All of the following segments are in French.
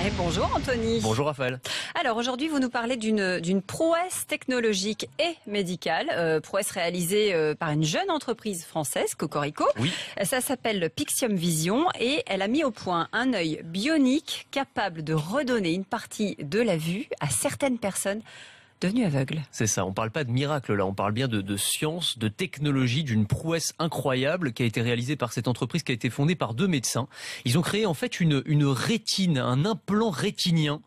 Et bonjour Anthony. Bonjour Raphaël. Alors aujourd'hui vous nous parlez d'une prouesse technologique et médicale, prouesse réalisée par une jeune entreprise française, Cocorico. Oui. Ça s'appelle Pixium Vision et elle a mis au point un œil bionique capable de redonner une partie de la vue à certaines personnes devenues aveugles. C'est ça, on parle pas de miracle là, on parle bien de science, de technologie, d'une prouesse incroyable qui a été réalisée par cette entreprise qui a été fondée par deux médecins. Ils ont créé en fait une rétine, un implant rétinien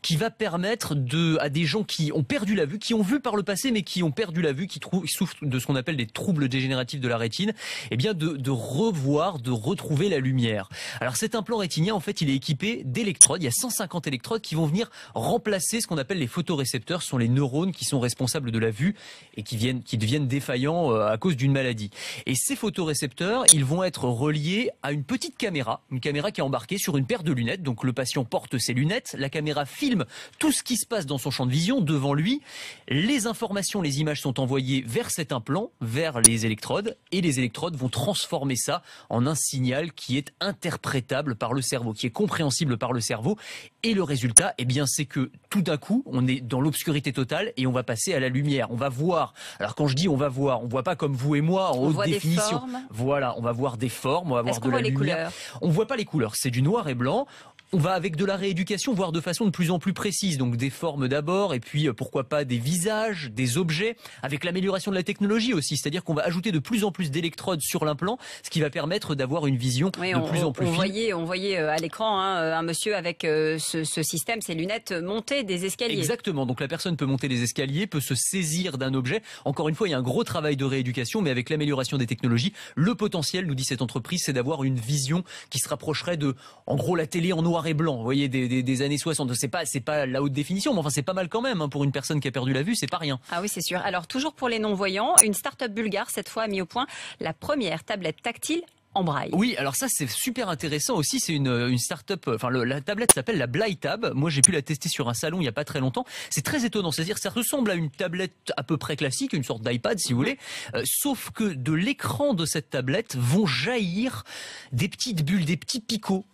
qui va permettre à des gens qui ont perdu la vue, qui ont vu par le passé mais qui ont perdu la vue, qui souffrent de ce qu'on appelle des troubles dégénératifs de la rétine, eh bien de revoir, de retrouver la lumière. Alors cet implant rétinien en fait il est équipé d'électrodes, il y a 150 électrodes qui vont venir remplacer ce qu'on appelle les photorécepteurs, ce sont les neurones qui sont responsables de la vue et qui deviennent défaillants à cause d'une maladie. Et ces photorécepteurs, ils vont être reliés à une petite caméra, une caméra qui est embarquée sur une paire de lunettes. Donc le patient porte ses lunettes, la caméra filme tout ce qui se passe dans son champ de vision devant lui. Les informations, les images sont envoyées vers cet implant, vers les électrodes, et les électrodes vont transformer ça en un signal qui est interprétable par le cerveau, qui est compréhensible par le cerveau. Et le résultat, eh bien, c'est que tout d'un coup, on est dans l'obscurité totale et on va passer à la lumière. On va voir. Alors quand je dis on va voir, on voit pas comme vous et moi en haute définition. Voilà, on va voir des formes, on va voir de la lumière. On voit pas les couleurs, c'est du noir et blanc. On va avec de la rééducation voir de façon de plus en plus précise, donc des formes d'abord et puis pourquoi pas des visages, des objets, avec l'amélioration de la technologie aussi, c'est-à-dire qu'on va ajouter de plus en plus d'électrodes sur l'implant, ce qui va permettre d'avoir une vision de plus en plus fine. On voyait à l'écran un monsieur avec ce système, ses lunettes, monter des escaliers. Exactement, donc la personne peut monter les escaliers, peut se saisir d'un objet. Encore une fois, il y a un gros travail de rééducation, mais avec l'amélioration des technologies, le potentiel, nous dit cette entreprise, c'est d'avoir une vision qui se rapprocherait de, en gros, la télé en noir et blanc, vous voyez, des années 60. C'est pas la haute définition, mais enfin c'est pas mal quand même, hein, pour une personne qui a perdu la vue, c'est pas rien. Ah oui, c'est sûr. Alors toujours pour les non-voyants, une start-up bulgare cette fois a mis au point la première tablette tactile en braille. Oui, alors ça c'est super intéressant aussi, c'est une start-up, enfin la tablette s'appelle la BlyTab. Moi j'ai pu la tester sur un salon il y a pas très longtemps. C'est très étonnant, c'est-à-dire ça ressemble à une tablette à peu près classique, une sorte d'iPad si vous voulez, sauf que de l'écran de cette tablette vont jaillir des petites bulles, des petits picots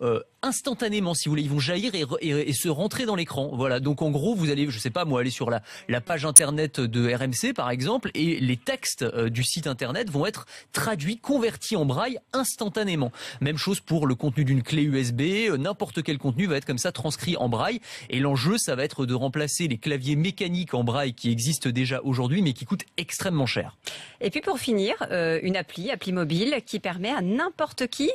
instantanément si vous voulez, ils vont jaillir et se rentrer dans l'écran. Voilà, donc en gros vous allez, je sais pas moi, aller sur la page internet de RMC par exemple et les textes du site internet vont être traduits, convertis en braille instantanément. Même chose pour le contenu d'une clé USB, n'importe quel contenu va être comme ça transcrit en braille et l'enjeu ça va être de remplacer les claviers mécaniques en braille qui existent déjà aujourd'hui mais qui coûtent extrêmement cher. Et puis pour finir, une appli mobile qui permet à n'importe qui,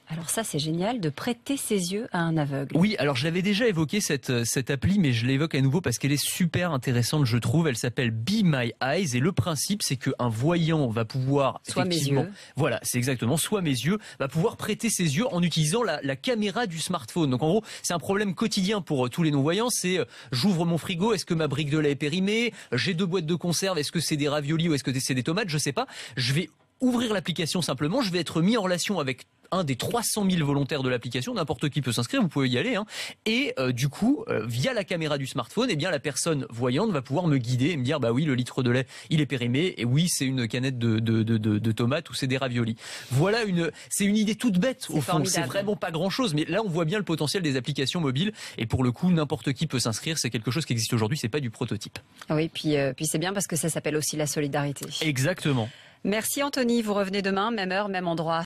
alors ça c'est génial, de prêter ses yeux à un aveugle. Oui, alors je l'avais déjà évoqué cette appli, mais je l'évoque à nouveau parce qu'elle est super intéressante, je trouve. Elle s'appelle Be My Eyes et le principe c'est qu'un voyant va pouvoir soit mes yeux. Voilà, c'est exactement, soit mes yeux, va pouvoir prêter ses yeux en utilisant la caméra du smartphone. Donc en gros, c'est un problème quotidien pour tous les non-voyants, c'est j'ouvre mon frigo, est-ce que ma brique de lait est périmée? J'ai 2 boîtes de conserve, est-ce que c'est des raviolis ou est-ce que c'est des tomates? Je sais pas. Je vais ouvrir l'application simplement, je vais être mis en relation avec un des 300 000 volontaires de l'application, n'importe qui peut s'inscrire, vous pouvez y aller, hein. Et du coup, via la caméra du smartphone, eh bien la personne voyante va pouvoir me guider et me dire bah oui, le litre de lait, il est périmé, et oui, c'est une canette de tomates ou c'est des raviolis. Voilà c'est une idée toute bête au fond, c'est vraiment pas grand-chose, mais là on voit bien le potentiel des applications mobiles et pour le coup, n'importe qui peut s'inscrire, c'est quelque chose qui existe aujourd'hui, c'est pas du prototype. Oui, puis c'est bien parce que ça s'appelle aussi la solidarité. Exactement. Merci Anthony, vous revenez demain, même heure, même endroit.